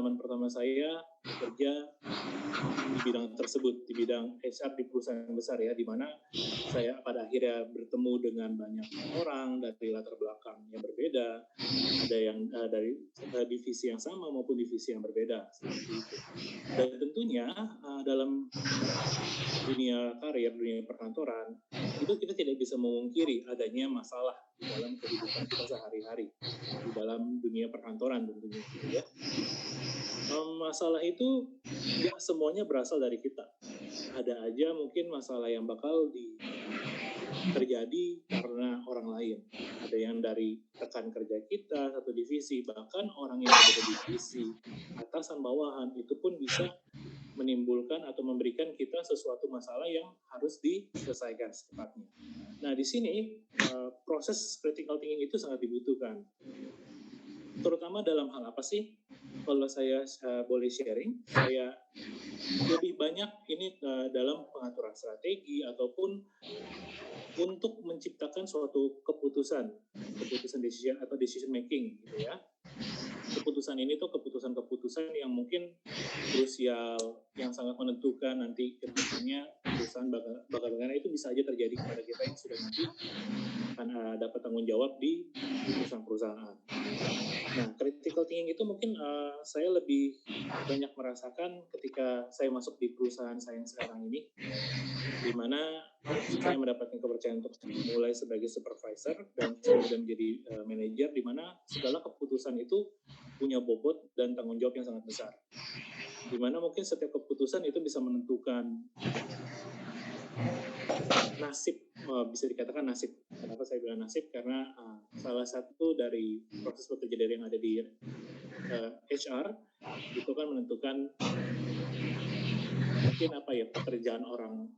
pengalaman pertama saya bekerja di bidang tersebut, di bidang HR di perusahaan besar ya, di mana saya pada akhirnya bertemu dengan banyak orang dari latar belakang yang berbeda, ada yang dari divisi yang sama maupun divisi yang berbeda seperti itu. Dan tentunya dalam dunia karir, dunia perkantoran, itu kita tidak bisa memungkiri adanya masalah di dalam kehidupan kita sehari-hari, di dalam dunia perkantoran tentunya gitu ya. Masalah itu nggak semuanya berasal dari kita. Ada aja mungkin masalah yang bakal terjadi karena orang lain. Ada yang dari rekan kerja kita, satu divisi, bahkan orang yang berbeda divisi, atasan bawahan, itu pun bisa menimbulkan atau memberikan kita sesuatu masalah yang harus diselesaikan secepatnya. Nah, di sini proses critical thinking itu sangat dibutuhkan. Terutama dalam hal apa sih? Kalau saya boleh sharing, saya lebih banyak ini dalam pengaturan strategi ataupun untuk menciptakan suatu keputusan decision atau decision making gitu ya. Keputusan ini tuh keputusan yang mungkin krusial, yang sangat menentukan nanti kedepannya perusahaan bakal bagaimana, itu bisa aja terjadi kepada kita yang sudah nanti akan dapat tanggung jawab di perusahaan. Nah, critical thinking itu mungkin saya lebih banyak merasakan ketika saya masuk di perusahaan saya yang sekarang ini, di mana saya mendapatkan kepercayaan untuk mulai sebagai supervisor dan kemudian menjadi manajer, di mana segala keputusan itu punya bobot dan tanggung jawab yang sangat besar. Di mana mungkin setiap keputusan itu bisa menentukan nasib, bisa dikatakan nasib. Kenapa saya bilang nasib? Karena salah satu dari proses bekerja dari yang ada di HR itu kan menentukan mungkin pekerjaan orang,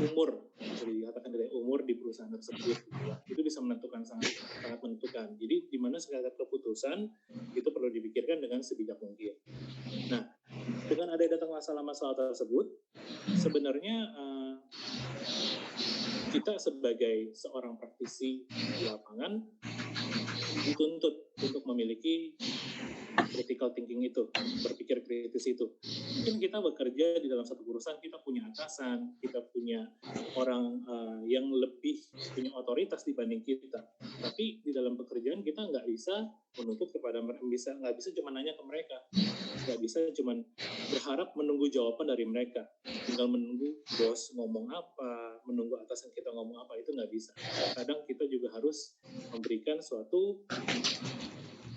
umur, bisa dikatakan dari umur di perusahaan tersebut gitu ya. Itu bisa menentukan, sangat menentukan. Jadi di mana segala keputusan itu perlu dipikirkan dengan sebijak mungkin. Nah, dengan ada datang masalah-masalah tersebut, sebenarnya kita sebagai seorang praktisi di lapangan dituntut untuk memiliki critical thinking itu, berpikir kritis itu. Mungkin kita bekerja di dalam satu perusahaan, kita punya atasan, kita punya orang yang lebih punya otoritas dibanding kita. Tapi di dalam pekerjaan kita nggak bisa menuntut kepada mereka, nggak bisa cuma nanya ke mereka, nggak bisa cuma berharap menunggu jawaban dari mereka. Tinggal menunggu bos ngomong apa, menunggu atasan kita ngomong apa, itu nggak bisa. Kadang kita juga harus memberikan suatu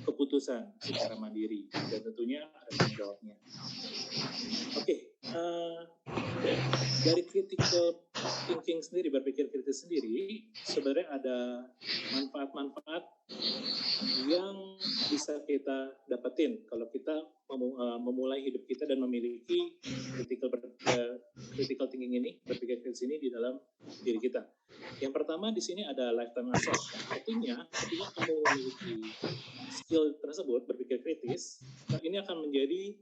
keputusan secara mandiri dan tentunya ada tanggung jawabnya. Oke, dari critical thinking sendiri, berpikir kritis sendiri, sebenarnya ada manfaat-manfaat yang bisa kita dapetin kalau kita memulai hidup kita dan memiliki critical thinking ini, berpikir kritis ini di dalam diri kita. Yang pertama di sini ada lifetime asset. Artinya ketika kamu memiliki skill tersebut, berpikir kritis, ini akan menjadi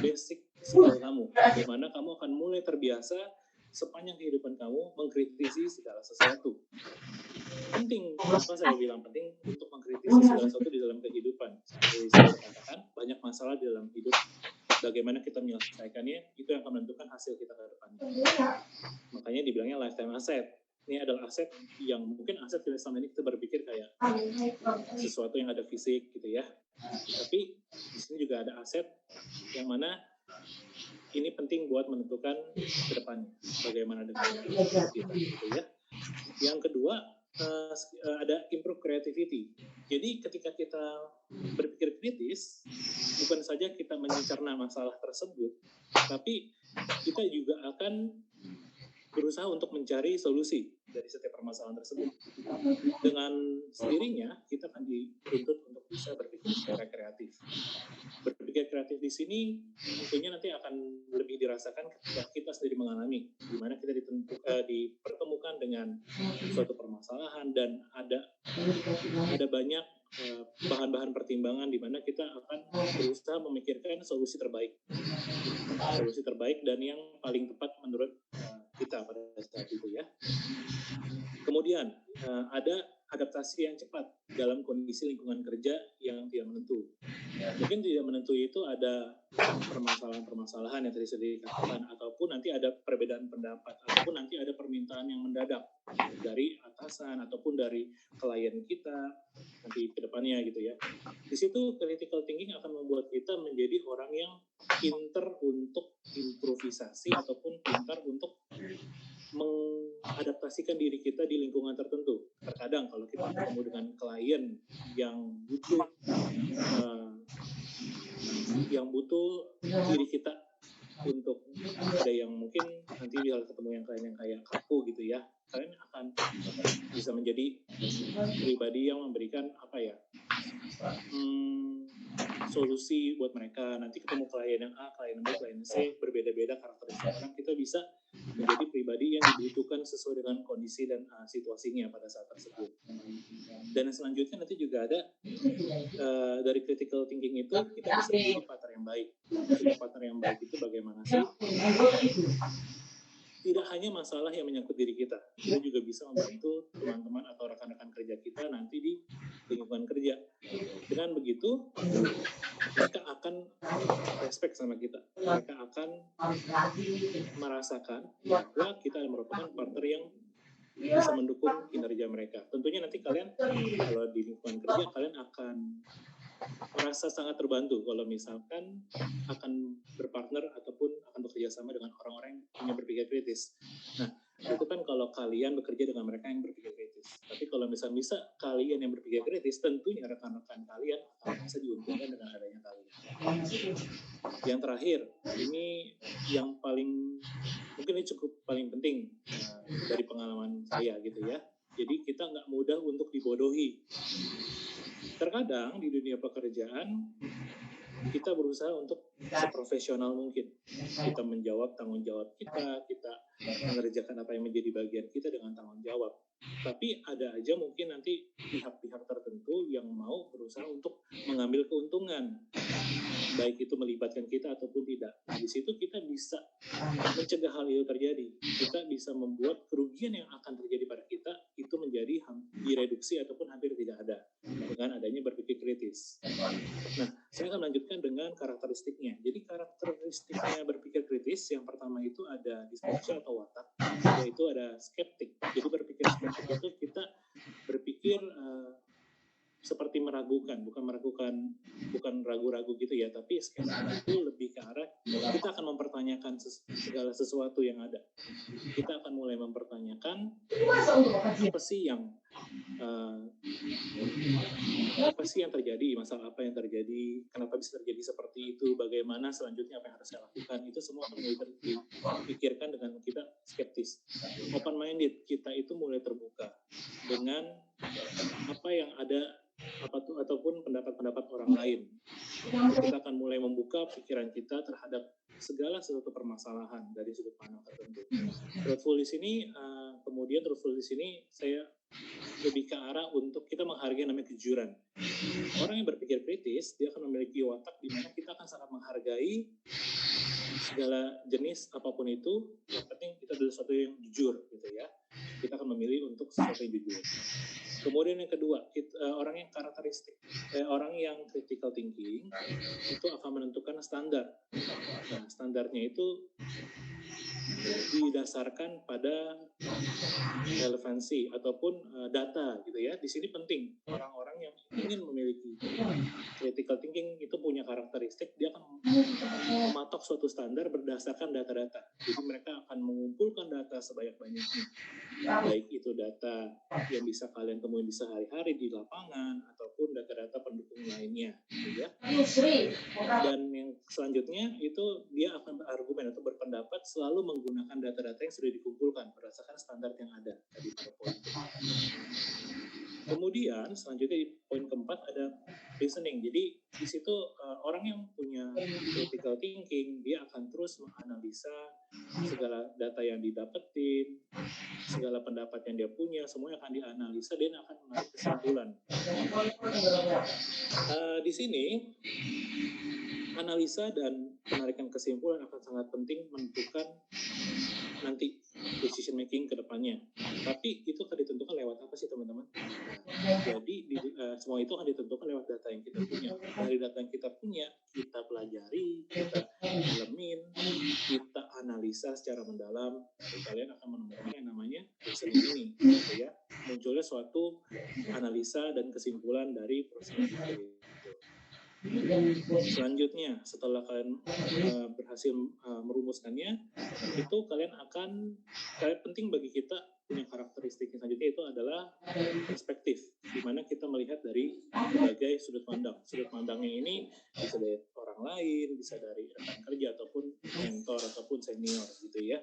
basic skill kamu, di mana kamu akan mulai terbiasa sepanjang kehidupan kamu mengkritisi segala sesuatu. Penting, kenapa saya bilang penting untuk mengkritisi segala sesuatu di dalam kehidupan. Seperti saya katakan, banyak masalah di dalam hidup. Bagaimana kita menyelesaikannya, itu yang akan menentukan hasil kita ke depannya. Makanya dibilangnya lifetime asset. Ini adalah aset yang mungkin aset kita selama ini kita berpikir kayak sesuatu yang ada fisik gitu ya. Tapi di sini juga ada aset yang mana ini penting buat menentukan ke depannya bagaimana dengan kita gitu ya. Yang kedua ada improve creativity. Jadi ketika kita berpikir kritis, bukan saja kita mencerna masalah tersebut, tapi kita juga akan berusaha untuk mencari solusi dari setiap permasalahan tersebut. Dengan sendirinya, kita akan dituntut untuk bisa berpikir secara kreatif. Berpikir kreatif di sini tentunya nanti akan lebih dirasakan ketika kita sendiri mengalami, di mana kita dipertemukan dengan suatu permasalahan dan ada banyak bahan-bahan pertimbangan di mana kita akan berusaha memikirkan solusi terbaik dan yang paling tepat menurut kita pada saat itu ya. Kemudian ada adaptasi yang cepat dalam kondisi lingkungan kerja yang tidak menentu. Mungkin tidak menentu itu ada permasalahan-permasalahan yang tadi sudah dikatakan, ataupun nanti ada perbedaan pendapat, ataupun nanti ada permintaan yang mendadak dari atasan ataupun dari klien kita nanti ke depannya gitu ya. Di situ critical thinking akan membuat kita menjadi orang yang pinter untuk improvisasi ataupun pintar untuk mengadaptasikan diri kita di lingkungan tertentu. Terkadang kalau kita ketemu dengan klien yang butuh diri kita untuk, ada yang mungkin nanti bisa ketemu yang klien yang kayak kaku gitu ya, kalian akan bisa menjadi pribadi yang memberikan solusi buat mereka. Nanti ketemu klien yang A, klien B, klien C, berbeda-beda karakteristik orang, kita bisa menjadi pribadi yang dibutuhkan sesuai dengan kondisi dan situasinya pada saat tersebut. Dan selanjutnya nanti juga ada dari critical thinking itu kita bisa menjadi partner yang baik. Partner yang baik itu bagaimana sih? Tidak hanya masalah yang menyangkut diri kita juga bisa membantu teman-teman atau rekan-rekan kerja kita nanti di lingkungan kerja. Dengan begitu, mereka akan respect sama kita. Mereka akan merasakan bahwa kita merupakan partner yang bisa mendukung kinerja mereka. Tentunya nanti kalian kalau di lingkungan kerja, kalian akan merasa sangat terbantu kalau misalkan akan berpartner ataupun akan bekerja sama dengan orang-orang yang berpikir kritis. Nah, itu kan kalau kalian bekerja dengan mereka yang berpikir kritis. Tapi kalau misalnya bisa kalian yang berpikir kritis, tentunya rekan-rekan kalian akan bisa diuntungkan dengan adanya kalian. Yang terakhir, ini yang mungkin ini cukup paling penting dari pengalaman saya gitu ya. Jadi kita nggak mudah untuk dibodohi. Terkadang di dunia pekerjaan kita berusaha untuk seprofesional mungkin. Kita menjawab tanggung jawab kita mengerjakan apa yang menjadi bagian kita dengan tanggung jawab. Tapi ada aja mungkin nanti pihak-pihak tertentu yang mau berusaha untuk mengambil keuntungan, baik itu melibatkan kita ataupun tidak. Di situ kita bisa mencegah hal itu terjadi. Kita bisa membuat kerugian yang akan terjadi pada kita itu menjadi direduksi ataupun hampir tidak ada dengan adanya berpikir kritis. Nah, saya akan lanjutkan dengan karakteristiknya. Jadi karakteristiknya berpikir kritis, yang pertama itu ada disposisi atau watak, yaitu ada skeptik. Jadi berpikir skeptik itu kita berpikir seperti meragukan, bukan ragu-ragu gitu ya, tapi skeptik itu lebih ke arah kita akan mempertanyakan segala sesuatu yang ada. Kita akan mulai mempertanyakan apa sih yang terjadi, masalah apa yang terjadi, kenapa bisa terjadi seperti itu, bagaimana selanjutnya apa yang harus saya lakukan, itu semua akan mulai dipikirkan dengan kita skeptis. Open minded, kita itu mulai terbuka dengan apa yang ada ataupun pendapat-pendapat orang lain. Kita akan mulai membuka pikiran kita terhadap segala sesuatu permasalahan dari sudut pandang tertentu. Truthful di sini, saya lebih ke arah untuk kita menghargai namanya kejujuran. Orang yang berpikir kritis, dia akan memiliki watak di mana kita akan sangat menghargai segala jenis apapun itu. Yang penting kita adalah sesuatu yang jujur, gitu ya. Kita akan memilih untuk sesuatu yang jujur. Kemudian yang kedua, orang yang critical thinking itu akan menentukan standar. Nah, standarnya itu didasarkan pada relevansi ataupun data gitu ya. Di sini penting orang-orang yang ingin memiliki critical thinking itu punya karakteristik, dia akan mematok suatu standar berdasarkan data-data. Jadi mereka akan mengumpulkan data sebanyak-banyaknya, baik itu data yang bisa kalian temuin di sehari-hari di lapangan ataupun data-data pendukung lainnya gitu ya. Dan yang selanjutnya itu dia akan berargumen atau berpendapat selalu menggunakan data-data yang sudah dikumpulkan berdasarkan standar yang ada tadi pada poin. Kemudian selanjutnya di poin keempat ada reasoning. Jadi di situ orang yang punya critical thinking, dia akan terus menganalisa segala data yang didapetin, segala pendapat yang dia punya, semuanya akan dianalisa dan akan menarik kesimpulan. Di sini analisa dan penarikan kesimpulan akan sangat penting menentukan nanti decision making ke depannya. Tapi itu akan ditentukan lewat apa sih teman-teman? Nah, jadi semua itu akan ditentukan lewat data yang kita punya. Dari data yang kita punya, kita pelajari, kita dalemin, kita analisa secara mendalam. Lalu kalian akan menemukan yang namanya reasoning ini, gitu ya. Munculnya suatu analisa dan kesimpulan dari proses itu. Selanjutnya, setelah kalian berhasil merumuskannya, itu kalian penting bagi kita punya karakteristik yang selanjutnya itu adalah perspektif, di mana kita melihat dari berbagai sudut pandang. Sudut pandangnya ini bisa dari orang lain, bisa dari rekan kerja ataupun mentor ataupun senior gitu ya.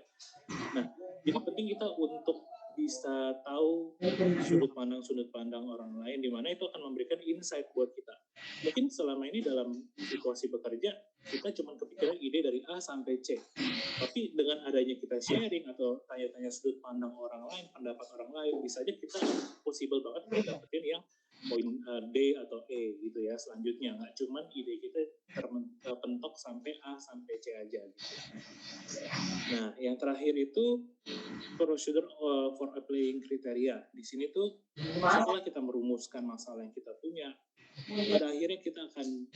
Nah, jadi penting kita untuk bisa tahu sudut pandang orang lain, di mana itu akan memberikan insight buat kita. Mungkin selama ini dalam situasi bekerja kita cuma kepikiran ide dari A sampai C, tapi dengan adanya kita sharing atau tanya-tanya sudut pandang orang lain, pendapat orang lain, bisa aja kita possible banget dapetin yang poin D atau E gitu ya. Selanjutnya nggak cuma ide kita terpentok sampai A sampai C aja gitu. Nah, yang terakhir itu procedure for applying criteria. Di sini tuh setelah kita merumuskan masalah yang kita punya, pada akhirnya kita akan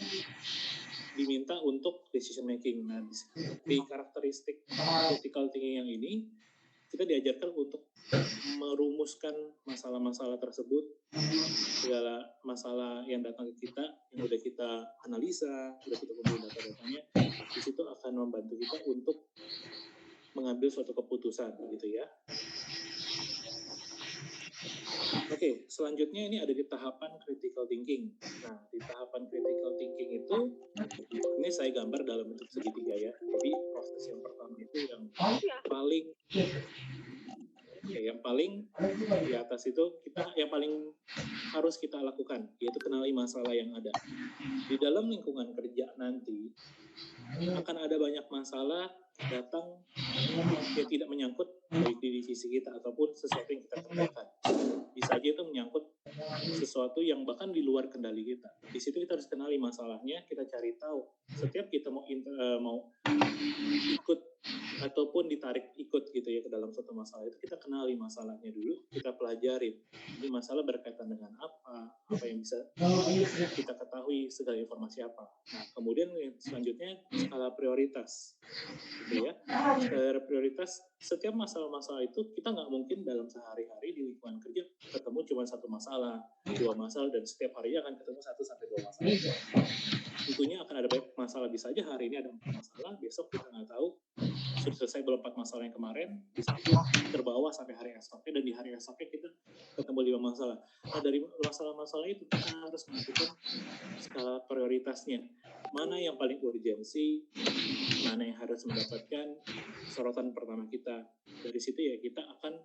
diminta untuk decision making. Nah, di karakteristik critical thinking yang ini, kita diajarkan untuk merumuskan masalah-masalah tersebut, segala masalah yang datang ke kita, yang udah kita analisa, udah kita kumpulin data-datanya, di situ akan membantu kita untuk mengambil suatu keputusan gitu ya. Oke, selanjutnya ini ada di tahapan critical thinking. Nah, di tahapan critical thinking itu, ini saya gambar dalam bentuk segitiga ya. Jadi proses yang pertama itu yang paling di atas itu yang paling harus kita lakukan, yaitu kenali masalah yang ada. Di dalam lingkungan kerja nanti akan ada banyak masalah datang yang tidak menyangkut baik di divisi kita ataupun sesuatu yang kita kerjakan. Bisa aja itu menyangkut sesuatu yang bahkan di luar kendali kita. Di situ kita harus kenali masalahnya, kita cari tahu. Setiap kita mau ikut ataupun ditarik ikut gitu ya ke dalam suatu masalah itu, kita kenali masalahnya dulu, kita pelajarin. Ini masalah berkaitan dengan apa yang bisa kita ketahui, segala informasi apa. Nah, kemudian selanjutnya skala prioritas gitu ya. Skala prioritas, setiap masalah-masalah itu kita nggak mungkin dalam sehari-hari di lingkungan kerja ketemu cuma satu masalah, dua masalah, dan setiap harinya akan ketemu 1-2 masalah. Tentunya akan ada banyak masalah, bisa aja hari ini ada 4 masalah, besok kita nggak tahu sudah selesai belum 4 masalah yang kemarin, bisa terbawa sampai hari esoknya, dan di hari esoknya kita ketemu 5 masalah. Nah, dari masalah-masalah itu kita harus menentukan skala prioritasnya. Mana yang paling urgensi, mana yang harus mendapatkan sorotan pertama kita. Dari situ ya kita akan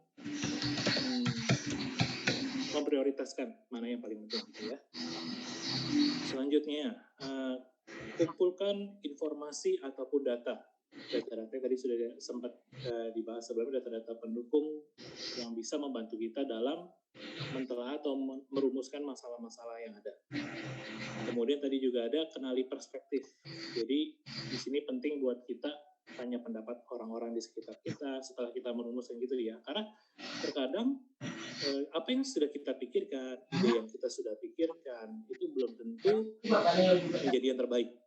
memprioritaskan mana yang paling penting gitu ya. Selanjutnya, kumpulkan informasi ataupun data. Data-data tadi sudah sempat dibahas sebelumnya, data-data pendukung yang bisa membantu kita dalam mentelaah atau merumuskan masalah-masalah yang ada. Kemudian tadi juga ada kenali perspektif. Jadi di sini penting buat kita tanya pendapat orang-orang di sekitar kita setelah kita merumuskan gitu ya. Karena terkadang apa yang sudah kita pikirkan, ide yang kita sudah pikirkan itu belum tentu menjadi yang terbaik.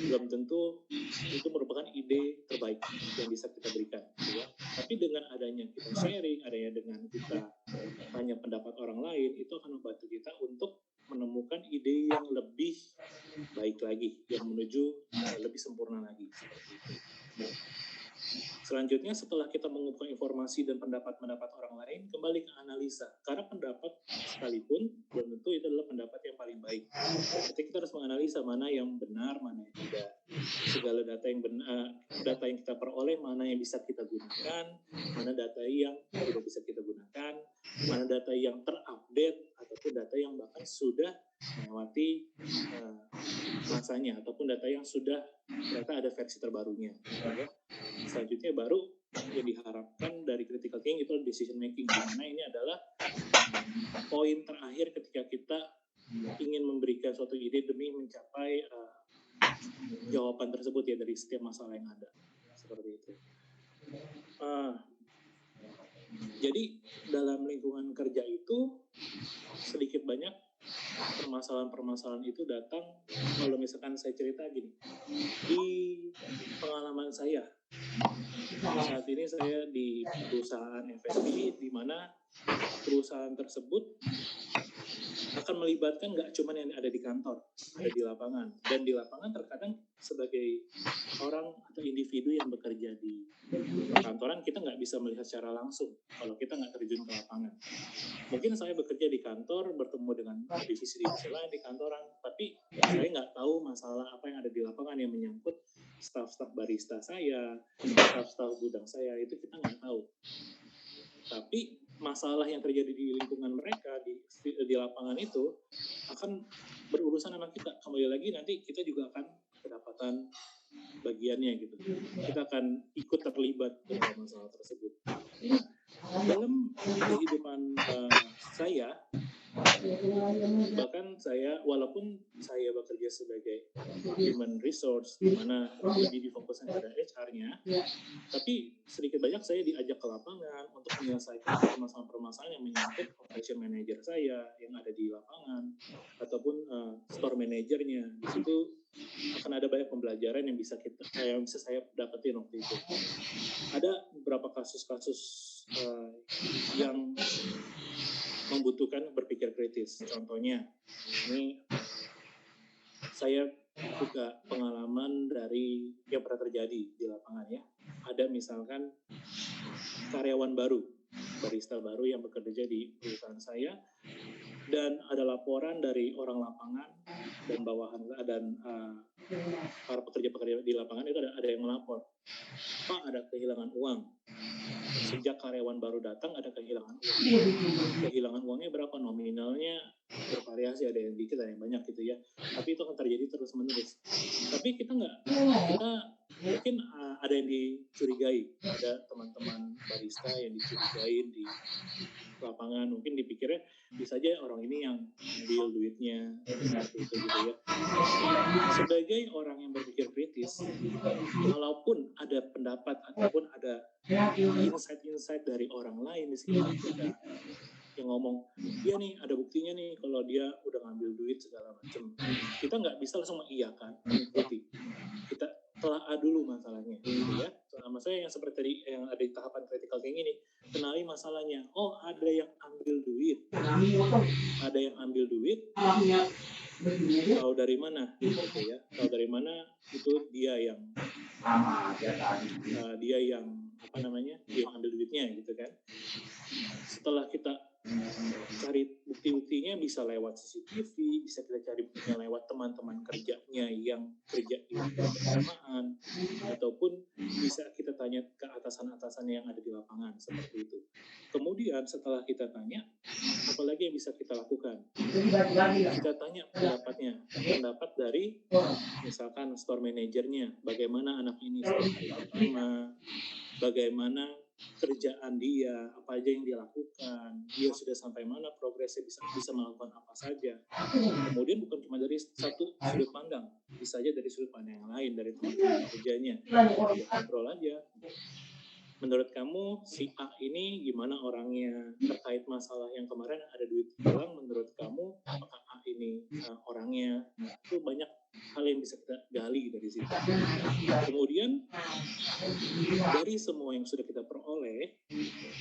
Belum tentu itu merupakan ide terbaik yang bisa kita berikan. Ya. Tapi dengan adanya kita sharing, adanya dengan kita tanya pendapat orang lain, itu akan membantu kita untuk menemukan ide yang lebih baik lagi, yang menuju lebih sempurna lagi. Selanjutnya, setelah kita mengumpulkan informasi dan pendapat-pendapat orang lain, kembali ke analisa. Karena pendapat sekalipun belum tentu itu adalah pendapat yang paling baik. Jadi kita harus menganalisa mana yang benar, mana yang tidak. Segala data yang benar, data yang kita peroleh, mana yang bisa kita gunakan, mana data yang tidak bisa kita gunakan, mana data yang terupdate ataupun data yang bahkan sudah melewati masanya ataupun data yang sudah ternyata ada versi terbarunya. Ya. Selanjutnya baru yang diharapkan dari critical thinking itu decision making, di mana ini adalah poin terakhir ketika kita ingin memberikan suatu ide demi mencapai jawaban tersebut ya dari setiap masalah yang ada. Seperti itu. Jadi dalam lingkungan kerja itu sedikit banyak permasalahan-permasalahan itu datang. Kalau misalkan saya cerita gini, di pengalaman saya saat ini saya di perusahaan F&B, di mana perusahaan tersebut akan melibatkan nggak cuma yang ada di kantor, ada di lapangan. Dan di lapangan terkadang sebagai orang atau individu yang bekerja di kantoran, kita nggak bisa melihat secara langsung kalau kita nggak terjun ke lapangan. Mungkin saya bekerja di kantor, bertemu dengan divisi-divisi lain di kantoran, tapi saya nggak tahu masalah apa yang ada di lapangan yang menyangkut staf-staf barista saya, staf-staf gudang saya, itu kita nggak tahu. Tapi masalah yang terjadi di lingkungan mereka di lapangan itu akan berurusan sama kita. Kembali lagi nanti kita juga akan kedapatan bagiannya gitu. Kita akan ikut terlibat dalam masalah tersebut. Dalam kehidupan saya, bahkan saya, walaupun saya bekerja sebagai human resource, di mana lebih difokuskan pada HR-nya, tapi sedikit banyak saya diajak ke lapangan untuk menyelesaikan permasalahan-permasalahan yang menyangkut operation manager saya yang ada di lapangan, ataupun store manajernya. Di situ akan ada banyak pembelajaran yang bisa saya dapetin waktu itu. Ada beberapa kasus-kasus yang membutuhkan berpikir kritis. Contohnya, ini saya juga pengalaman dari yang pernah terjadi di lapangan ya. Ada misalkan karyawan baru, barista baru yang bekerja di perusahaan saya, dan ada laporan dari orang lapangan dan bawahan dan para pekerja-pekerja di lapangan itu ada yang melapor, Pak, ada kehilangan uang. Sejak karyawan baru datang ada kehilangan uang. Kehilangan uangnya berapa? Nominalnya bervariasi, ada yang dikit, ada yang banyak gitu ya. Tapi itu akan terjadi terus-menerus. Tapi kita mungkin ada yang dicurigai, ada teman-teman barista yang dicurigai di lapangan, mungkin dipikirnya bisa aja orang ini yang ambil duitnya seperti itu gitu ya. Sebagai orang yang berpikir kritis, walaupun ada pendapat ataupun ada insight dari orang lain di sekitar kita yang ngomong, dia nih ada buktinya nih kalau dia udah ngambil duit segala macam, kita nggak bisa langsung mengiyakan, mengikuti. Kita telah dulu masalahnya gitu ya. Sama saya yang seperti tadi yang ada di tahapan kritikal kayak gini, kenali masalahnya. Oh, ada yang ambil duit, tahu dari mana gitu ya, tahu dari mana itu dia yang dia ambil duitnya gitu kan. Setelah kita cari bukti-buktinya, bisa lewat CCTV, bisa kita cari buktinya lewat teman-teman kerjanya yang kerja di bersamaan, ataupun bisa kita tanya ke atasan-atasan yang ada di lapangan seperti itu. Kemudian setelah kita tanya, apalagi yang bisa kita lakukan? Kita tanya pendapat dari misalkan store manajernya, bagaimana anak ini hari pertama, bagaimana kerjaan dia, apa aja yang dia lakukan, dia sudah sampai mana progresnya, bisa melakukan apa saja. Kemudian bukan cuma dari satu sudut pandang, bisa aja dari sudut pandang yang lain, dari teman-teman kerjanya. Ngobrol aja. Menurut kamu si A ini gimana orangnya terkait masalah yang kemarin ada duit hilang? Menurut kamu apakah A ini orangnya? Itu banyak hal yang bisa kita gali dari situ. Kemudian dari semua yang sudah kita peroleh,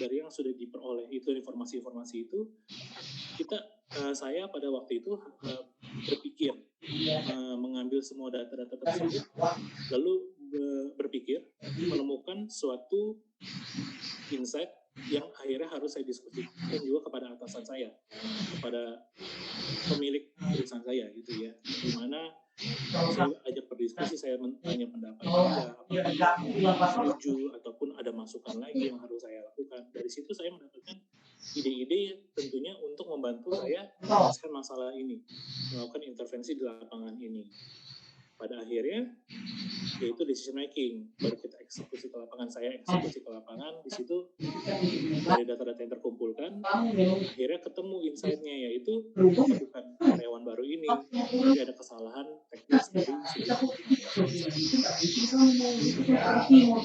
dari yang sudah diperoleh itu informasi-informasi itu, saya pada waktu itu berpikir mengambil semua data-data tersebut, lalu berpikir menemukan suatu insight yang akhirnya harus saya diskusikan juga kepada atasan saya, kepada pemilik perusahaan saya gitu ya, di mana saya ajak berdiskusi, saya tanya pendapat dia, apakah setuju ataupun ada masukan lagi yang harus saya lakukan. Dari situ saya mendapatkan ide-ide tentunya untuk membantu saya menyelesaikan masalah ini, melakukan intervensi di lapangan ini. Pada akhirnya yaitu decision making, baru kita eksekusi ke lapangan. Saya eksekusi ke lapangan, di situ dari data-data yang terkumpulkan akhirnya ketemu insight-nya, yaitu bukan karyawan baru ini, tapi ada kesalahan teknis dari sudut.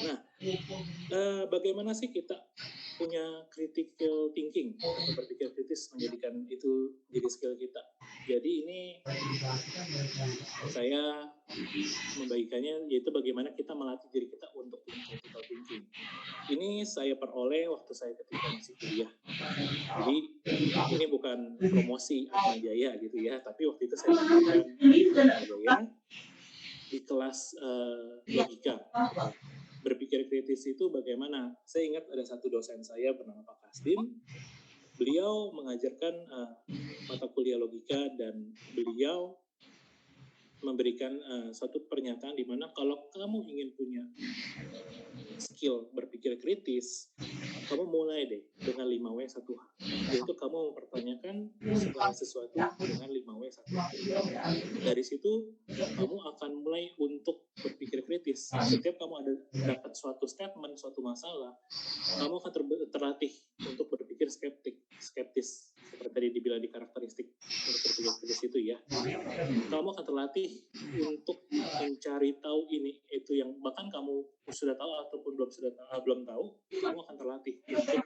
Nah, bagaimana sih kita punya critical thinking atau berpikir kritis, menjadikan itu jadi skill kita. Jadi ini saya membagikannya, yaitu bagaimana kita melatih diri kita untuk punya critical thinking. Ini saya peroleh waktu saya ketika masih kuliah. Jadi ini bukan promosi Atma Jaya gitu ya, tapi waktu itu saya melakukan Atma Jaya di kelas logika. Berpikir kritis itu bagaimana? Saya ingat ada satu dosen saya bernama Pak Kasdim. Beliau mengajarkan mata kuliah logika dan beliau memberikan suatu pernyataan di mana kalau kamu ingin punya skill berpikir kritis, kamu mulai deh dengan 5W1H, yaitu kamu mempertanyakan segala sesuatu dengan 5W1H. Dari situ kamu akan mulai untuk berpikir kritis. Setiap kamu ada dapat suatu statement, suatu masalah, kamu akan terlatih untuk berpikir skeptis, seperti tadi dibilang di karakteristik untuk berpikir kritis itu ya. Kamu akan terlatih untuk mencari tahu ini itu yang bahkan kamu sudah tahu ataupun belum tahu, kamu akan terlatih untuk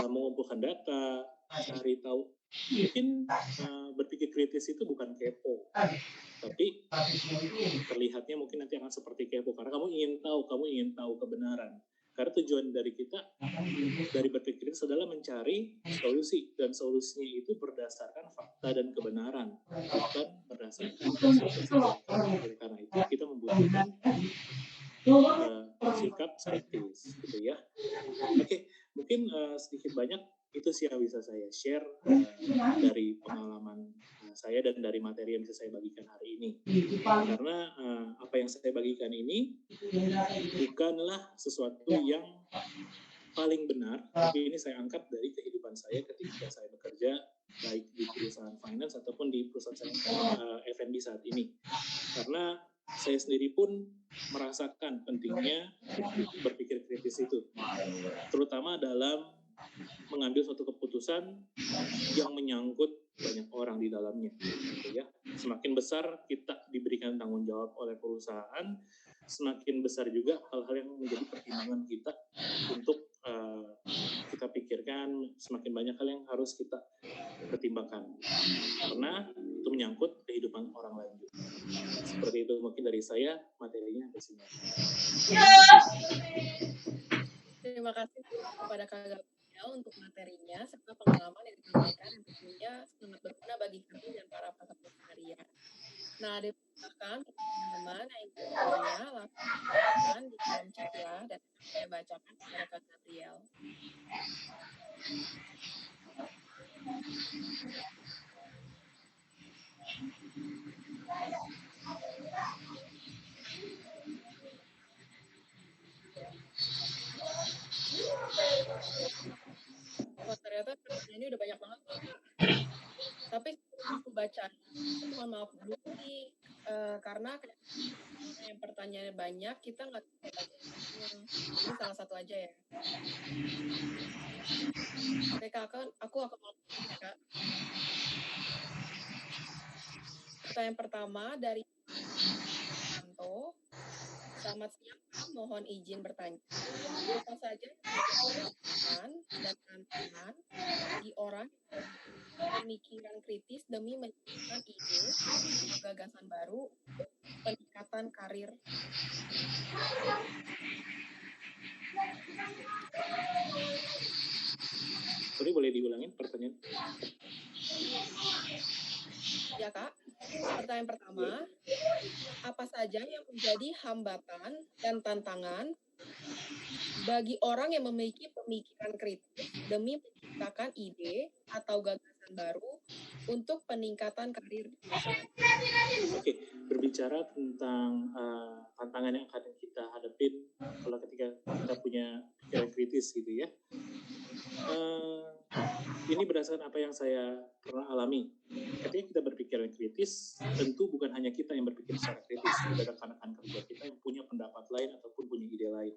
mengumpulkan data, cari tahu. Mungkin berpikir kritis itu bukan kepo, tapi terlihatnya mungkin nanti akan seperti kepo karena kamu ingin tahu kebenaran. Karena tujuan dari kita dari berpikir kritis adalah mencari solusi, dan solusinya itu berdasarkan fakta dan kebenaran, bukan berdasarkan oleh karena itu kita membutuhkan sikap skeptis gitu ya. Oke, mungkin sedikit banyak itu sih yang bisa saya share dari pengalaman saya dan dari materi yang bisa saya bagikan hari ini. Karena apa yang saya bagikan ini bukanlah sesuatu yang paling benar, tapi ini saya angkat dari kehidupan saya ketika saya bekerja baik di perusahaan finance ataupun di perusahaan saya F&B saat ini. Karena saya sendiri pun merasakan pentingnya berpikir kritis itu, terutama dalam mengambil suatu keputusan yang menyangkut banyak orang di dalamnya, gitu ya. Semakin besar kita diberikan tanggung jawab oleh perusahaan, semakin besar juga hal-hal yang menjadi pertimbangan kita untuk kita pikirkan, semakin banyak hal yang harus kita pertimbangkan karena itu menyangkut kehidupan orang lain juga. Seperti itu mungkin dari saya, materinya sampai sini. Terima kasih kepada Kak Gabriel untuk materinya serta pengalaman yang disampaikan yang tentunya sangat berguna bagi kami dan para peserta sekalian. Nah, dipersilakan teman-teman yang ingin bertanya langsung di kolom chat ya, dan saya bacakan kepada Kak Gabriel. Wah, ternyata pertanyaannya udah banyak banget, Kak. Tapi aku baca, mohon maaf dulu nih, karena yang pertanyaannya banyak, kita nggak bisa baca semuanya. Ini salah satu aja ya. Oke, Kak, aku akan mulai ya, Kak. Pertanyaan pertama dari Anto. Selamat siang, Kak. Mohon izin bertanya. Apa saja kebutuhan dan tantangan bagi orang pemikiran kritis demi menciptakan ide atau gagasan baru untuk peningkatan karir? Sorry, boleh diulangin pertanyaan? Ya, Kak. Pertanyaan pertama, apa saja yang menjadi hambatan dan tantangan bagi orang yang memiliki pemikiran kritis demi menciptakan ide atau gagasan baru untuk peningkatan karir di perusahaan? Oke, berbicara tentang tantangan yang akan kita hadapin kalau ketika kita punya pikiran kritis gitu ya. Ini berdasarkan apa yang saya pernah alami. Ketika kita berpikiran kritis, tentu bukan hanya kita yang berpikir secara kritis, ada rekan-rekan kerja kita yang punya pendapat lain ataupun punya ide lain.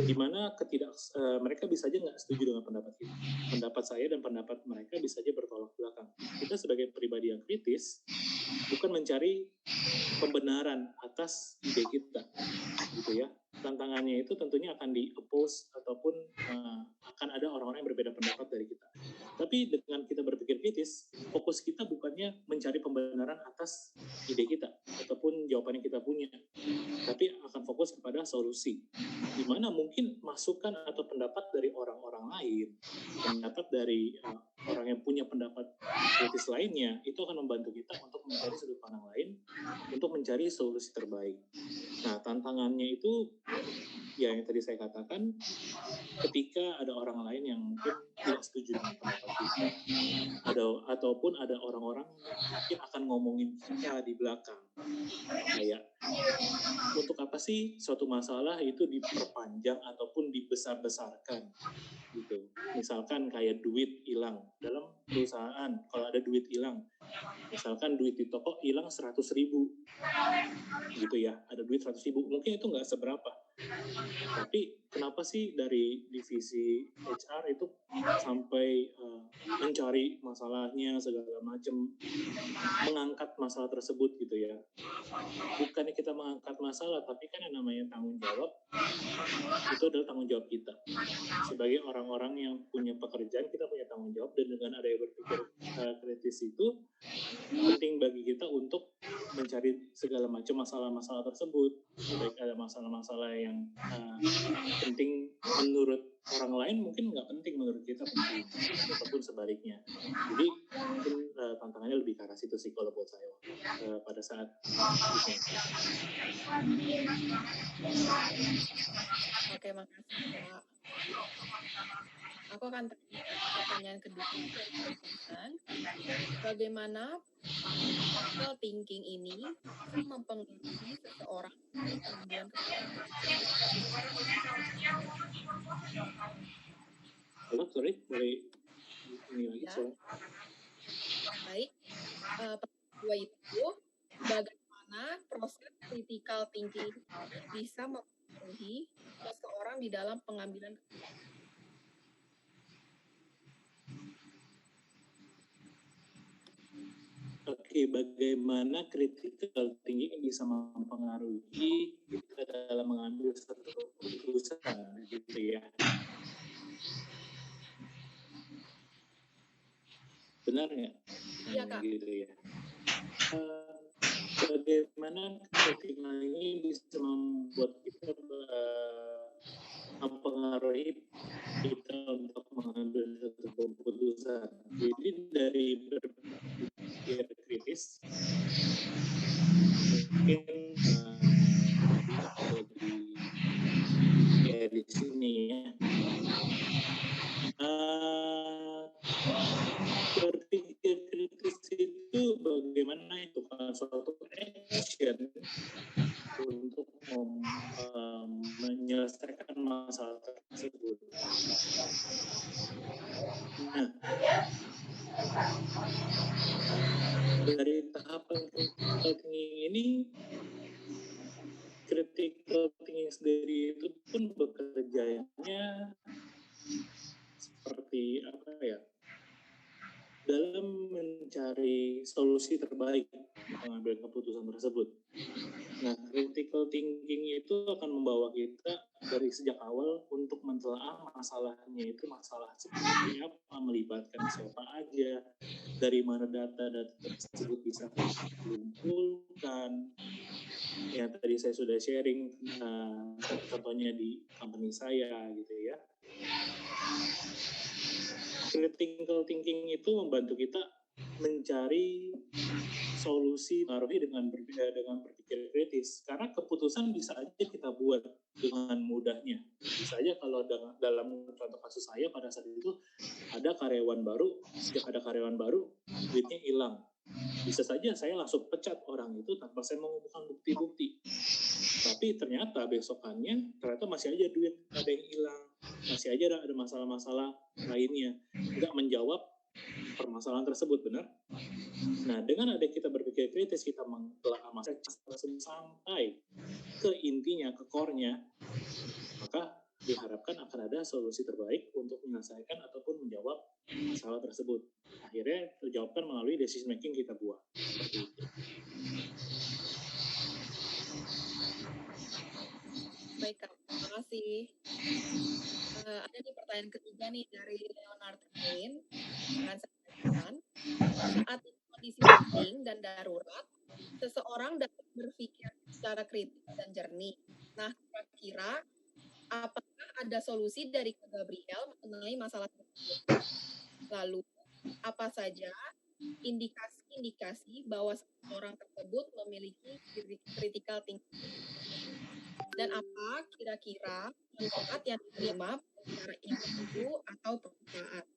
Dimana mereka bisa aja nggak setuju dengan pendapat kita. Pendapat saya dan pendapat mereka bisa aja bertolak belakang. Kita sebagai pribadi yang kritis, bukan mencari pembenaran pembenaran atas ide kita, gitu ya. Tantangannya itu tentunya akan di-oppose ataupun akan ada orang-orang yang berbeda pendapat dari kita. Tapi dengan kita berpikir kritis, fokus kita bukannya mencari pembenaran atas ide kita ataupun jawaban yang kita punya, tapi akan fokus kepada solusi. Di mana mungkin masukan atau pendapat dari orang-orang lain, pendapat dari orang yang punya pendapat kritis lainnya, itu akan membantu kita untuk mencari sudut pandang lain, untuk mencari solusi terbaik. Nah, tantangannya itu ya yang tadi saya katakan, ketika ada orang lain yang mungkin tidak setuju dengan pendapat kita, ataupun ada orang-orang yang mungkin akan ngomongin kita di belakang, kayak untuk apa sih suatu masalah itu diperpanjang ataupun dibesar-besarkan gitu. Misalkan kayak duit hilang dalam perusahaan, kalau ada duit hilang, misalkan duit di toko hilang 100.000 gitu ya, ada duit 100.000, mungkin itu nggak seberapa, tapi kenapa sih dari divisi HR itu sampai mencari masalahnya segala macam, mengangkat masalah tersebut gitu ya. Bukannya kita mengangkat masalah, tapi kan yang namanya tanggung jawab itu adalah tanggung jawab kita sebagai orang-orang yang punya pekerjaan. Kita punya tanggung jawab, dan dengan ada yang berpikir kritis itu penting bagi kita untuk mencari segala macam masalah-masalah tersebut, baik ada masalah-masalah yang penting menurut orang lain mungkin nggak penting, menurut kita penting, ataupun sebaliknya. Jadi mungkin tantangannya lebih ke arah situ sih kalau buat saya pada saat itu. Oke, makasih Pak. Aku akan tanya pertanyaan kedua dari teman-teman. Bagaimana critical thinking ini bisa mempengaruhi seseorang dalam pengambilan keputusan? Halo, sorry, boleh ini lagi Ya. soalnya. Baik, pertanyaan kedua itu, bagaimana proses critical thinking bisa mempengaruhi seseorang di dalam pengambilan keputusan? Oke, bagaimana critical thinking bisa mempengaruhi kita dalam mengambil satu keputusan gitu ya. Benar nggak? Iya, Kak. Gitu ya. Bagaimana critical ini bisa membuat kita mempengaruhi kita untuk mengambil satu keputusan. Jadi dari berpikir kritis, mungkin di sini ya. Berpikir kritis itu bagaimana itu suatu action untuk menyelesaikan masalah tersebut. Nah, dari tahapan critical thinking ini, critical thinking sendiri itu pun bekerjanya seperti apa ya, dalam mencari solusi terbaik mengambil keputusan tersebut. Nah, critical thinking itu akan membawa kita dari sejak awal untuk mentelaah masalahnya itu masalah seperti apa, melibatkan siapa aja, dari mana data-data tersebut bisa dikumpulkan. Yang tadi saya sudah sharing contohnya di company saya gitu ya. Critical thinking itu membantu kita mencari solusi mengaruhi dengan berpikir kritis, karena keputusan bisa aja kita buat dengan mudahnya. Bisa aja kalau dalam contoh kasus saya pada saat itu ada karyawan baru, sejak ada karyawan baru duitnya hilang, bisa saja saya langsung pecat orang itu tanpa saya mengumpulkan bukti-bukti. Tapi ternyata besokannya masih aja duit ada yang hilang, masih aja ada masalah-masalah lainnya, nggak menjawab permasalahan tersebut, benar? Nah, dengan ada kita berpikir kritis, kita menelaah masalah tersebut sampai ke intinya, ke core-nya, maka diharapkan akan ada solusi terbaik untuk menyelesaikan ataupun menjawab masalah tersebut. Akhirnya terjawabkan melalui decision making kita buat. Seperti itu. kasih. Ada nih pertanyaan ketiga nih dari Leonard Cohen. Akan saya bacakan. Saat kondisi penting dan darurat, seseorang dapat berpikir secara kritis dan jernih. Nah, kira-kira apakah ada solusi dari Kak Gabriel mengenai masalah tersebut? Lalu, apa saja indikasi-indikasi bahwa seseorang tersebut memiliki critical thinking? Dan apa kira-kira manfaat yang diterima secara individu atau perusahaan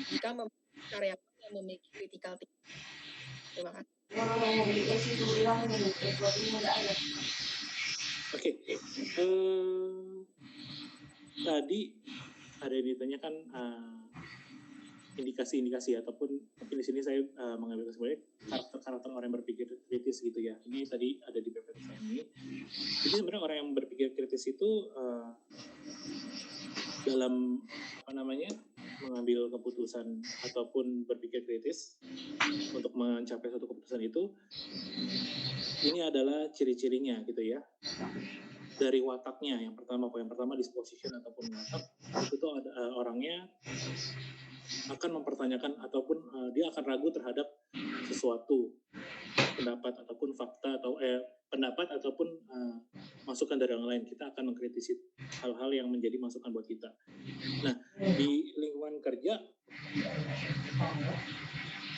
jika memiliki karyawan yang memiliki critical thinking? Terima kasih. Oke. Tadi ada yang ditanyakan indikasi-indikasi ataupun mungkin di sini saya mengambil kesimpulannya karakter-karakter orang yang berpikir kritis gitu ya. Ini tadi ada di PPT saya ini. Jadi sebenarnya orang yang berpikir kritis itu dalam mengambil keputusan ataupun berpikir kritis untuk mencapai suatu keputusan itu, ini adalah ciri-cirinya gitu ya. Dari wataknya yang pertama disposition ataupun watak itu tuh ada orangnya akan mempertanyakan ataupun dia akan ragu terhadap sesuatu pendapat ataupun fakta atau pendapat ataupun masukan dari orang lain. Kita akan mengkritisi hal-hal yang menjadi masukan buat kita. Nah, di lingkungan kerja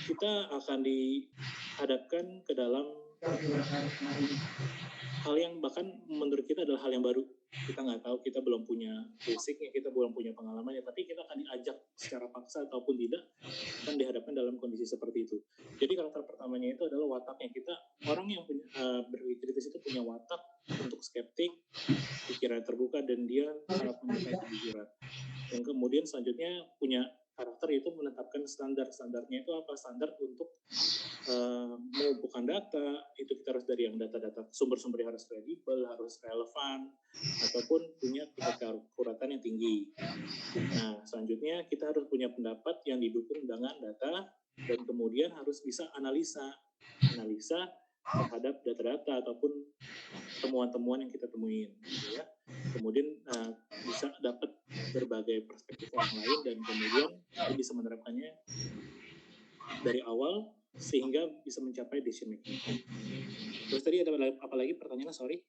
kita akan dihadapkan ke dalam hal yang bahkan menurut kita adalah hal yang baru. Kita nggak tahu, kita belum punya basicnya, kita belum punya pengalamannya, tapi kita akan diajak secara paksa ataupun tidak akan dihadapkan dalam kondisi seperti itu. Jadi karakter pertamanya itu adalah wataknya. Kita orang yang punya berpikir kritis itu punya watak untuk skeptik, pikiran terbuka, dan dia sangat menyukai kejujuran. Yang kemudian selanjutnya punya karakter itu menetapkan standarnya itu apa? Standar untuk mengumpulkan data, itu kita harus dari yang data-data sumber-sumber yang harus kredibel, harus relevan, ataupun punya tingkat keakuratan yang tinggi. Nah, selanjutnya kita harus punya pendapat yang didukung dengan data, dan kemudian harus bisa analisa terhadap data-data ataupun temuan-temuan yang kita temuin, gitu ya. Kemudian bisa dapat berbagai perspektif orang lain dan kemudian kita bisa menerapkannya dari awal sehingga bisa mencapai decision making. Terus tadi ada apa lagi pertanyaannya? Sorry.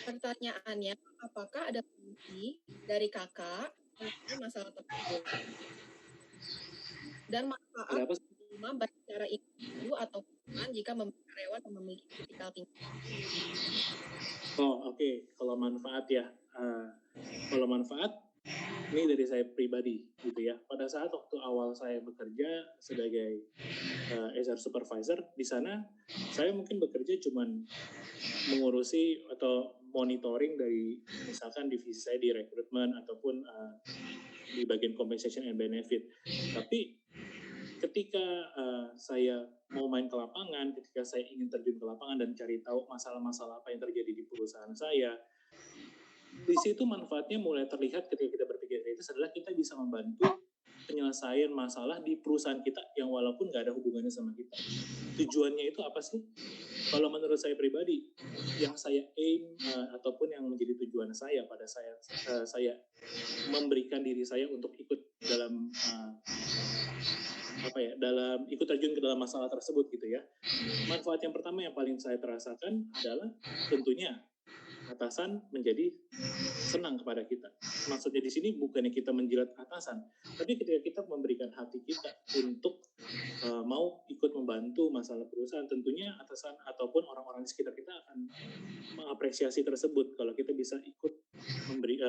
Pertanyaannya, apakah ada solusi dari kakak mengenai masalah tersebut? Dan manfaat baik secara individu atau perusahaan jika karyawan memiliki critical thinking. Oh, oke. Kalau manfaat ya, kalau manfaat ini dari saya pribadi gitu ya. Pada saat waktu awal saya bekerja sebagai HR supervisor, di sana saya mungkin bekerja cuman mengurusi atau monitoring dari misalkan divisi saya di rekrutmen ataupun di bagian compensation and benefit. Tapi ketika saya mau main ke lapangan, ketika saya ingin terjun ke lapangan dan cari tahu masalah-masalah apa yang terjadi di perusahaan saya, di situ manfaatnya mulai terlihat ketika kita berpikir kritis adalah kita bisa membantu penyelesaian masalah di perusahaan kita yang walaupun nggak ada hubungannya sama kita. Tujuannya itu apa sih? Kalau menurut saya pribadi, yang saya aim ataupun yang menjadi tujuan saya pada saya memberikan diri saya untuk ikut dalam dalam ikut terjun ke dalam masalah tersebut gitu ya. Manfaat yang pertama yang paling saya terasakan adalah tentunya atasan menjadi senang kepada kita. Maksudnya di sini bukannya kita menjilat atasan, tapi ketika kita memberikan hati kita untuk mau ikut membantu masalah perusahaan, tentunya atasan ataupun orang-orang di sekitar kita akan mengapresiasi tersebut kalau kita bisa ikut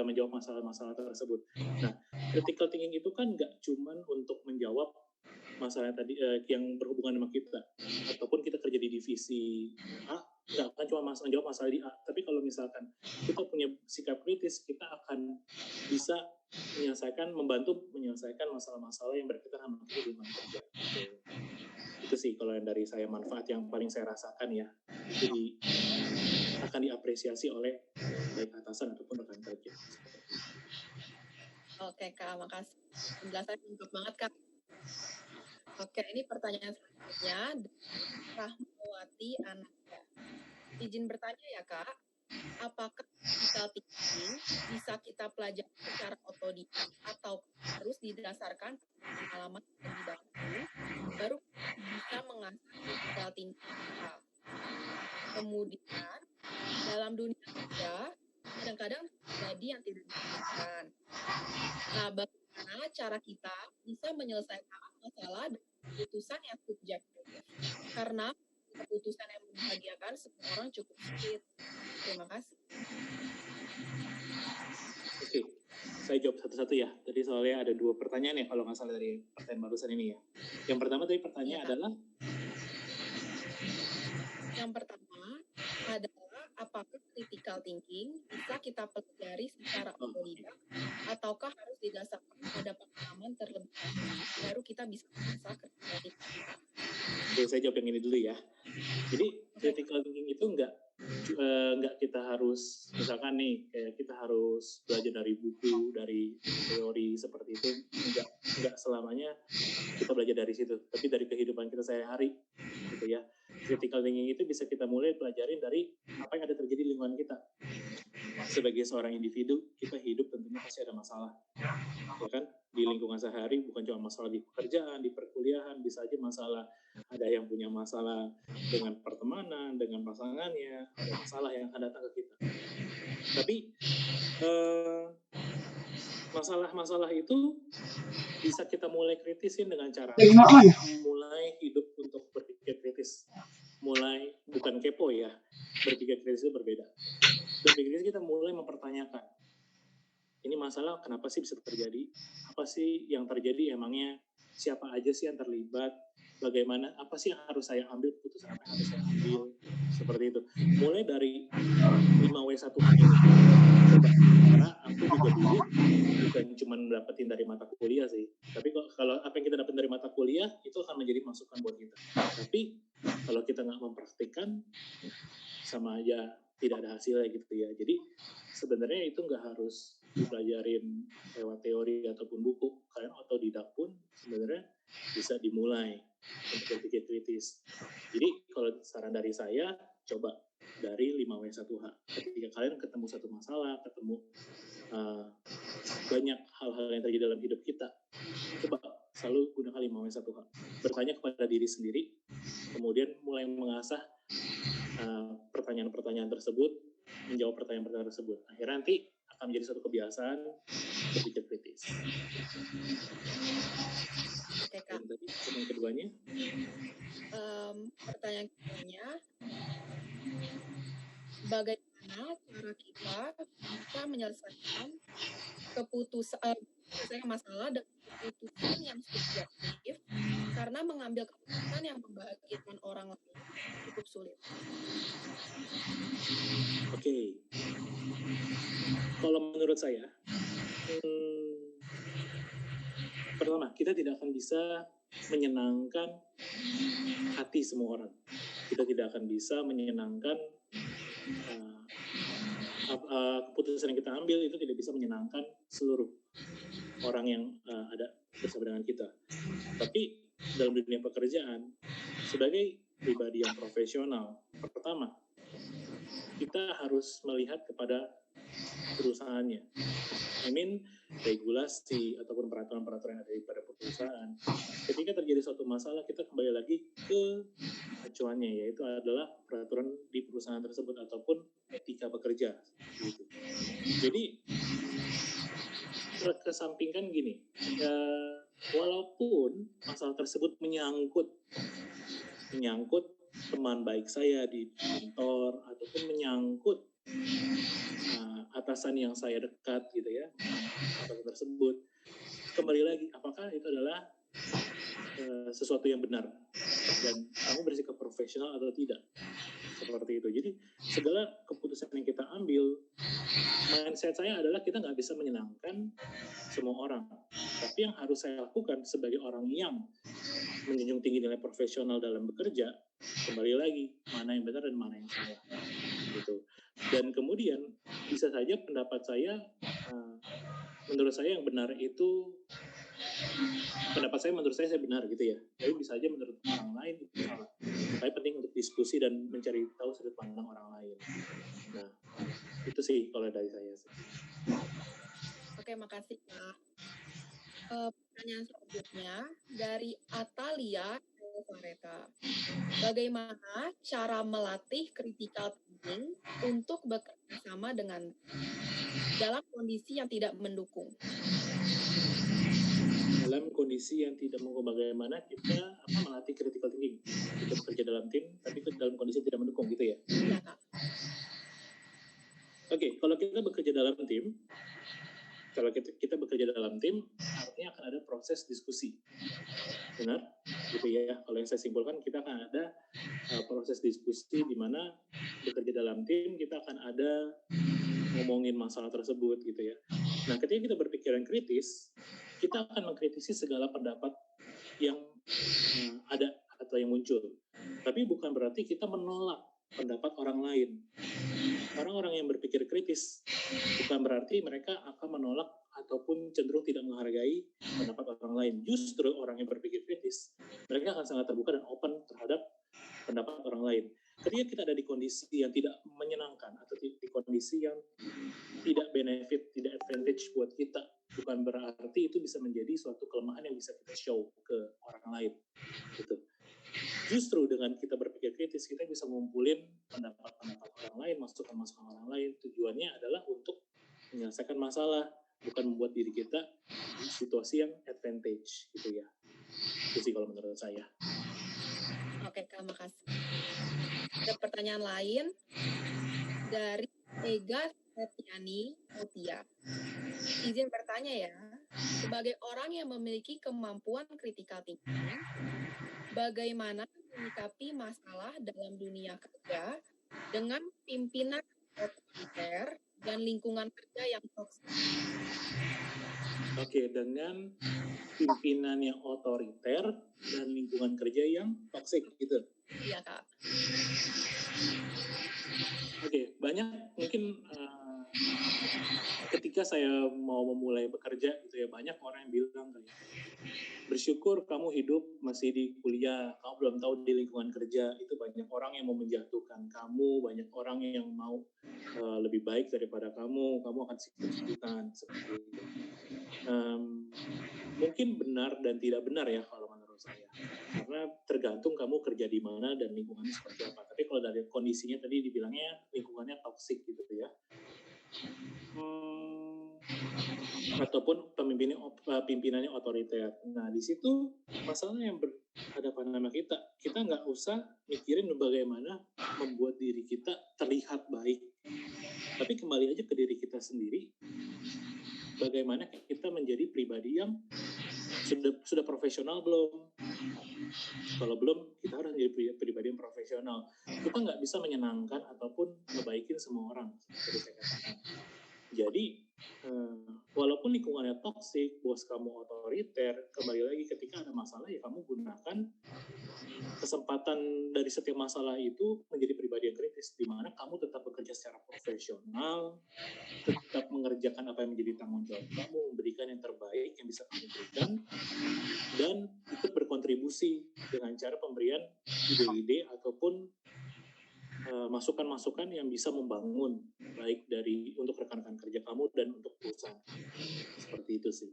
menjawab masalah-masalah tersebut. Nah, critical thinking itu kan nggak cuman untuk menjawab masalah tadi yang berhubungan sama kita, ataupun kita kerja di divisi A, nggak akan cuma menjawab masalah di A, tapi kalau misalkan kita punya sikap kritis, kita akan bisa membantu menyelesaikan masalah-masalah yang berkaitan sama hubungan kerja. Itu sih kalau yang dari saya manfaat yang paling saya rasakan ya. Jadi akan diapresiasi oleh baik atasan ataupun rekan kerja. Oke Kak, makasih. Penjelasannya lengkap banget Kak. Oke, ini pertanyaan selanjutnya dari Rahmawati Ananda. Izin bertanya ya Kak, apakah critical thinking bisa kita pelajari secara otodidak atau harus didasarkan pengalaman terlebih dahulu, baru bisa mengasah critical thinking kita. Kemudian, dalam dunia kerja, kadang-kadang terjadi yang tidak diinginkan. Nah, bagaimana cara kita bisa menyelesaikan masalah dengan keputusan yang subjektif? Karena keputusan yang membahagiakan semua orang cukup sulit. Terima kasih. Oke, saya jawab satu-satu ya. Tadi soalnya ada 2 pertanyaan ya kalau nggak salah dari pertanyaan barusan ini ya. Yang pertama tadi pertanyaan adalah? Yang pertama adalah apakah critical thinking bisa kita pelajari secara otodidak ataukah harus didasarkan pada pengalaman terlebih dahulu baru kita bisa mengasah critical thinking. Oke, saya jawab yang ini dulu ya. Jadi critical thinking itu nggak kita harus, misalkan nih kayak kita harus belajar dari buku, dari teori seperti itu, nggak selamanya kita belajar dari situ, tapi dari kehidupan kita sehari-hari gitu ya. Critical thinking itu bisa kita mulai pelajarin dari apa yang ada terjadi di lingkungan kita. Sebagai seorang individu, kita hidup tentunya pasti ada masalah, ya kan? Di lingkungan sehari, bukan cuma masalah di pekerjaan, di perkuliahan, bisa aja masalah, ada yang punya masalah dengan pertemanan, dengan pasangannya, ada masalah yang akan datang ke kita. Tapi masalah-masalah itu bisa kita mulai kritisin dengan cara mulai hidup untuk berpikir kritis. Mulai, bukan kepo ya, berpikir kritis itu berbeda. Berpikir kritis kita mulai mempertanyakan, ini masalah kenapa sih bisa terjadi? Apa sih yang terjadi emangnya? Siapa aja sih yang terlibat? Bagaimana? Apa sih yang harus saya ambil? Keputusan apa yang harus saya ambil? Seperti itu. Mulai dari 5W1H ini. Karena aku juga dulu bukan cuma dapetin dari mata kuliah sih. Tapi kalau apa yang kita dapetin dari mata kuliah, itu akan menjadi masukan buat kita. Tapi kalau kita nggak mempraktikkan, sama aja tidak ada hasilnya gitu ya. Jadi sebenarnya itu nggak harus dipelajarin lewat teori ataupun buku. Kalian otodidak pun sebenarnya bisa dimulai untuk berpikir kritis. Jadi kalau saran dari saya, coba dari 5W1H. Ketika kalian ketemu satu masalah, ketemu banyak hal-hal yang terjadi dalam hidup kita, coba selalu gunakan 5W1H. Bertanya kepada diri sendiri, kemudian mulai mengasah pertanyaan-pertanyaan tersebut, menjawab pertanyaan-pertanyaan tersebut. Akhirnya nanti akan menjadi suatu kebiasaan berpikir kritis. Oke, Kak. Dan tadi pertanyaan keduanya? Pertanyaan keduanya, bagaimana cara kita bisa menyelesaikan masalah dengan keputusan yang subjektif karena mengambil keputusan yang membahagiakan orang lain cukup sulit. Oke. Kalau menurut saya, pertama, kita tidak akan bisa menyenangkan hati semua orang. Kita tidak akan bisa menyenangkan keputusan yang kita ambil itu tidak bisa menyenangkan seluruh orang yang ada bersama dengan kita. Tapi dalam dunia pekerjaan, sebagai pribadi yang profesional, pertama, kita harus melihat kepada perusahaannya. Regulasi ataupun peraturan-peraturan yang ada pada perusahaan. Ketika terjadi suatu masalah, kita kembali lagi ke acuannya, yaitu adalah peraturan di perusahaan tersebut ataupun etika bekerja. Gitu. Jadi kesampingkan gini, walaupun masalah tersebut menyangkut teman baik saya di kantor ataupun menyangkut atasan yang saya dekat gitu ya, atasan tersebut, kembali lagi apakah itu adalah sesuatu yang benar dan kamu bersikap profesional atau tidak, seperti itu. Jadi segala keputusan yang kita ambil, mindset saya adalah kita nggak bisa menyenangkan semua orang, tapi yang harus saya lakukan sebagai orang yang menjunjung tinggi nilai profesional dalam bekerja, kembali lagi mana yang benar dan mana yang salah gitu. Dan kemudian bisa saja pendapat saya menurut saya yang benar itu pendapat saya menurut saya benar gitu ya. Tapi bisa aja menurut orang lain itu salah. Tapi penting untuk diskusi dan mencari tahu sudut pandang orang lain. Nah, itu sih kalau dari saya sih. Oke, makasih Kak. Pertanyaan selanjutnya dari Atalia Fareta. Bagaimana cara melatih critical thinking untuk bekerja sama dengan dalam kondisi yang tidak mendukung? Dalam kondisi yang tidak mendukung, bagaimana kita melatih critical thinking? Kita bekerja dalam tim, tapi dalam kondisi yang tidak mendukung gitu ya? Iya, Kak. Oke, kalau kita bekerja dalam tim, artinya akan ada proses diskusi. Benar? Gitu ya. Kalau yang saya simpulkan, kita akan ada proses diskusi di mana bekerja dalam tim, kita akan ada ngomongin masalah tersebut gitu ya. Nah, ketika kita berpikiran kritis, kita akan mengkritisi segala pendapat yang ada atau yang muncul. Tapi bukan berarti kita menolak pendapat orang lain. Orang-orang yang berpikir kritis bukan berarti mereka akan menolak ataupun cenderung tidak menghargai pendapat orang lain. Justru orang yang berpikir kritis, mereka akan sangat terbuka dan open terhadap pendapat orang lain. Ketika kita ada di kondisi yang tidak menyenangkan atau di kondisi yang tidak benefit, tidak advantage buat kita, bukan berarti itu bisa menjadi suatu kelemahan yang bisa kita show ke orang lain. Gitu. Justru dengan kita berpikir kritis, kita bisa ngumpulin pendapat-pendapat orang lain, masukan-masukan orang lain. Tujuannya adalah untuk menyelesaikan masalah, bukan membuat diri kita di situasi yang advantage, gitu ya. Itu sih kalau menurut saya. Oke, Kak, makasih. Ada pertanyaan lain dari Ega Setiani Mutia. Izin bertanya ya, sebagai orang yang memiliki kemampuan critical thinking, bagaimana menyikapi masalah dalam dunia kerja dengan pimpinan otoriter dan lingkungan kerja yang toksik? Oke, dengan pimpinan yang otoriter dan lingkungan kerja yang toksik gitu. Iya, Kak. Oke, banyak mungkin ketika saya mau memulai bekerja gitu ya, banyak orang yang bilang kayak, bersyukur kamu hidup masih di kuliah, kamu belum tahu di lingkungan kerja itu banyak orang yang mau menjatuhkan kamu, banyak orang yang mau lebih baik daripada kamu akan sikut-sikutan seperti itu. Mungkin benar dan tidak benar ya kalau menurut saya, karena tergantung kamu kerja di mana dan lingkungannya seperti apa. Tapi kalau dari kondisinya tadi dibilangnya lingkungannya toksik gitu ya, ataupun pimpinannya otoriter. Nah, di situ masalah yang berhadapan sama kita nggak usah mikirin bagaimana membuat diri kita terlihat baik, tapi kembali aja ke diri kita sendiri. Bagaimana kita menjadi pribadi yang sudah profesional belum? Kalau belum, kita harus menjadi pribadi yang profesional. Kita nggak bisa menyenangkan ataupun ngebaikin semua orang, seperti saya katakan. Jadi, walaupun lingkungannya toksik, bos kamu otoriter, kembali lagi ketika ada masalah ya kamu gunakan kesempatan dari setiap masalah itu menjadi pribadi yang kritis, di mana kamu tetap bekerja secara profesional, tetap mengerjakan apa yang menjadi tanggung jawab kamu, memberikan yang terbaik yang bisa kamu berikan, dan ikut berkontribusi dengan cara pemberian ide-ide ataupun masukan-masukan yang bisa membangun baik dari untuk rekan-rekan kerja kamu dan untuk perusahaan. Seperti itu sih.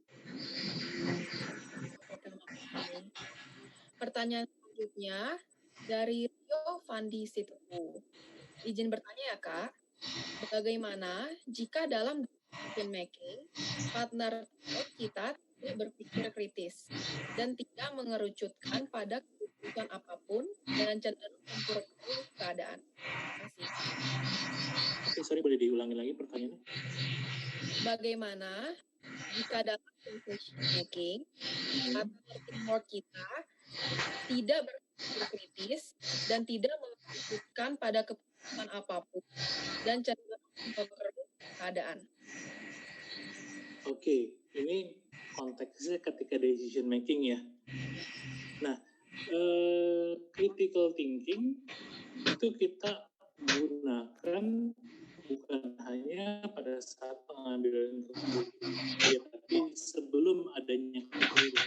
Pertanyaan selanjutnya dari Rio Fandi Situku. Izin bertanya ya Kak, bagaimana jika dalam decision making partner kita tidak berpikir kritis dan tidak mengerucutkan pada keputusan apapun dan cenderung memperkeruh keadaan? Oke, sorry, boleh diulangi lagi pertanyaannya? Bagaimana jika dalam decision making partner teamwork kita tidak berpikir kritis dan tidak mengerucutkan pada keputusan apapun dan cenderung memperkeruh keadaan? Oke, ini konteksnya ketika decision making ya. Nah, critical thinking itu kita gunakan bukan hanya pada saat pengambilan keputusan, ya, tapi sebelum adanya keputusan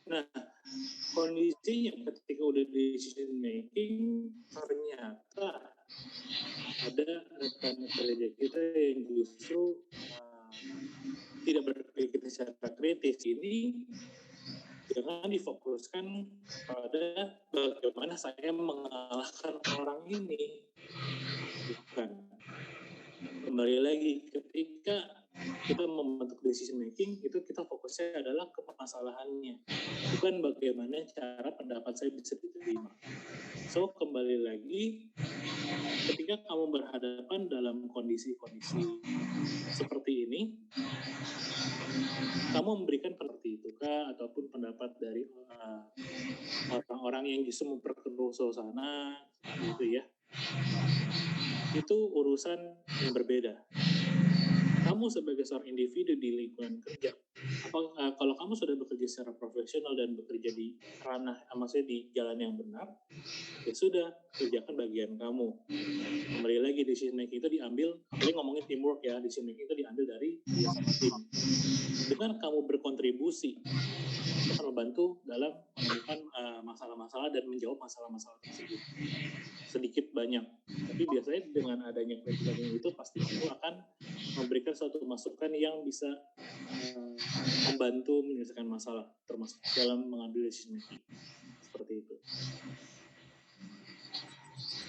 Nah, kondisinya ketika udah decision making, ternyata ada rekan kerja kita yang justru tidak berpikir secara kritis. Ini jangan difokuskan pada bagaimana saya mengalahkan orang ini. Bukan. Kembali lagi, ketika kita membentuk decision making, itu kita fokusnya adalah ke permasalahannya, bukan bagaimana cara pendapat saya bisa diterima. So, kembali lagi, ketika kamu berhadapan dalam kondisi-kondisi seperti ini, kamu memberikan seperti itu kah, ataupun pendapat dari orang-orang yang justru memperkeruh suasana, gitu ya. Itu urusan yang berbeda. Kamu sebagai seorang individu di lingkungan kerja, kalau kamu sudah bekerja secara profesional dan bekerja di ranah, maksudnya di jalan yang benar, ya sudah, kerjakan bagian kamu. Kembali lagi, decision making itu diambil, apalagi ngomongin teamwork ya, decision making itu diambil dari dia sama tim. Dengan kamu berkontribusi, itu akan membantu dalam menemukan masalah-masalah dan menjawab masalah-masalah tersebut. Sedikit banyak, tapi biasanya dengan adanya critical thinking itu pasti kamu akan memberikan suatu masukan yang bisa membantu menyelesaikan masalah, termasuk dalam mengambil decision making. Seperti itu.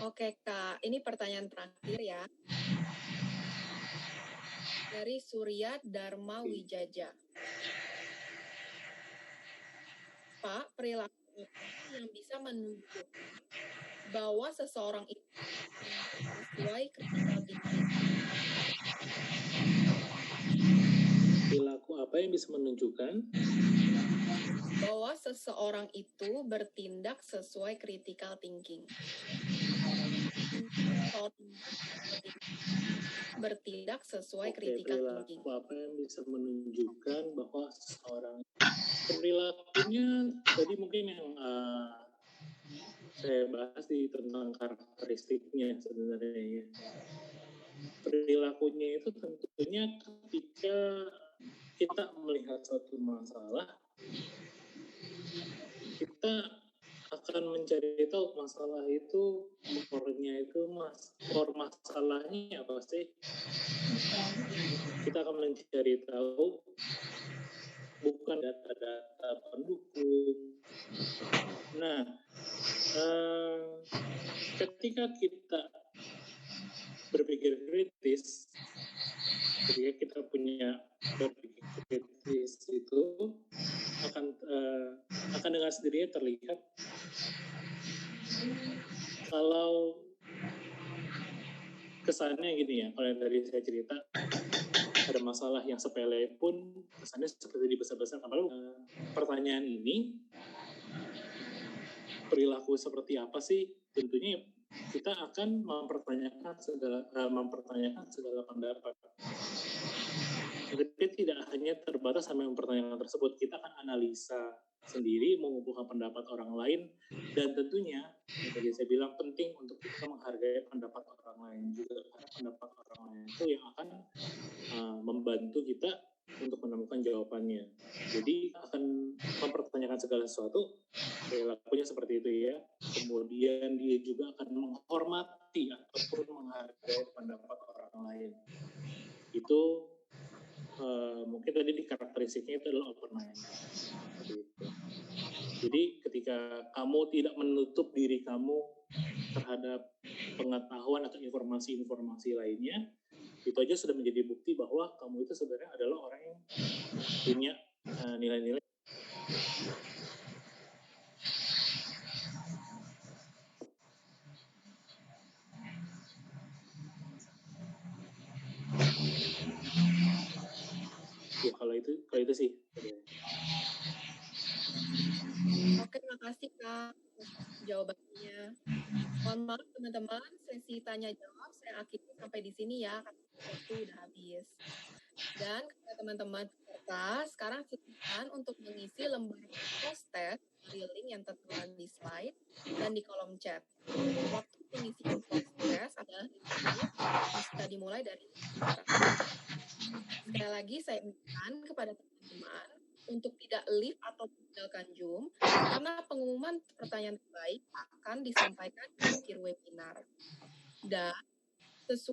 Oke Kak, ini pertanyaan terakhir ya. Dari Surya Dharma Wijaja. Pak, perilaku yang bisa menunjukkan bahwa seseorang itu sesuai critical thinking. Perilaku apa yang bisa menunjukkan bahwa seseorang itu bertindak sesuai critical thinking? Bertindak sesuai critical thinking. Perilaku apa yang bisa menunjukkan bahwa seseorang, perilakunya tadi mungkin yang saya bahas di tentang karakteristiknya sebenarnya ya. Perilakunya itu tentunya ketika kita melihat suatu masalah, kita akan mencari tahu masalah itu, core masalahnya apa sih? Kita akan mencari tahu bukan data-data pendukung. Nah, ketika kita berpikir kritis, ketika kita punya berpikir kritis itu akan dengan sendirinya terlihat kalau kesannya gini ya, kalau dari saya cerita ada masalah yang sepele pun kesannya seperti dibesar-besarkan. Padahal pertanyaan ini, perilaku seperti apa sih? Tentunya kita akan mempertanyakan segala pendapat. Tapi tidak hanya terbatas sampai mempertanyakan tersebut, kita akan analisa sendiri, mengumpulkan pendapat orang lain, dan tentunya yang tadi saya bilang penting untuk kita menghargai pendapat orang lain juga, karena pendapat orang lain itu yang akan membantu kita untuk menemukan jawabannya. Jadi akan mempertanyakan segala sesuatu, perilakunya seperti itu ya. Kemudian dia juga akan menghormati ataupun menghargai pendapat orang lain. Itu mungkin tadi di karakteristiknya itu adalah open mind. Jadi ketika kamu tidak menutup diri kamu terhadap pengetahuan atau informasi-informasi lainnya, itu aja sudah menjadi bukti bahwa kamu itu sebenarnya adalah orang yang punya nilai-nilai. Ya kalau itu sih. Oke, makasih Kak jawabannya. Mohon maaf teman-teman, sesi tanya jawab saya akhiri sampai di sini ya, karena waktu udah habis. Dan kepada teman-teman peserta, sekarang silakan untuk mengisi lembar post-test dari link yang tertera di slide dan di kolom chat. Waktu pengisian post-test adalah 5 menit, bisa dimulai dari sekarang. Sekali lagi saya ingatkan kepada teman-teman untuk tidak live atau tinggalkan Zoom, karena pengumuman pertanyaan terbaik akan disampaikan di akhir webinar. Dan